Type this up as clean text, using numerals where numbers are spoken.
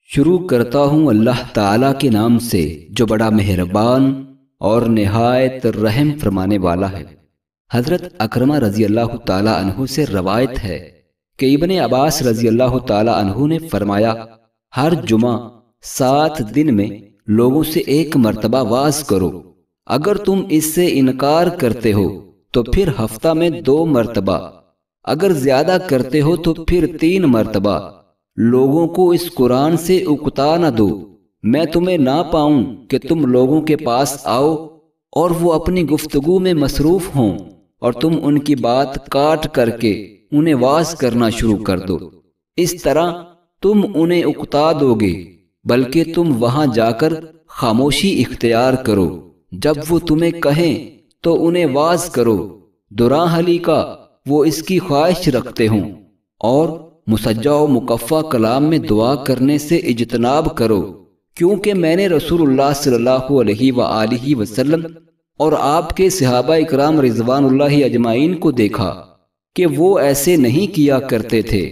شروع کرتا ہوں اللہ تعالیٰ کے نام سے جو بڑا مہربان اور نہایت رحم فرمانے والا ہے۔ حضرت اکرمہ رضی اللہ تعالیٰ عنہ سے روایت ہے کہ ابن عباس رضی اللہ تعالیٰ عنہ نے فرمایا، ہر جمعہ 7 دن میں لوگوں سے 1 مرتبہ وعظ کرو، اگر تم اس سے انکار کرتے ہو تو پھر ہفتہ میں 2 مرتبہ، اگر زیادہ کرتے ہو تو پھر 3 مرتبہ۔ لوگوں کو اس قرآن سے اکتا نہ دو، میں تمہیں نہ پاؤں کہ تم لوگوں کے پاس آؤ اور وہ اپنی گفتگو میں مصروف ہوں اور تم ان کی بات کاٹ کر کے انہیں واعظ کرنا شروع کر دو۔ اس طرح تم انہیں اکتا دو گے، بلکہ تم وہاں جا کر خاموشی اختیار کرو، جب وہ تمہیں کہیں تو انہیں واعظ کرو، دراں حلی کا وہ اس کی خواہش رکھتے ہوں، اور مسجع و مکفّع کلام میں دعا کرنے سے اجتناب کرو، کیونکہ میں نے رسول اللہ صلی اللہ علیہ وآلہ وسلم اور آپ کے صحابہ اکرام رضوان اللہ اجمعین کو دیکھا کہ وہ ایسے نہیں کیا کرتے تھے۔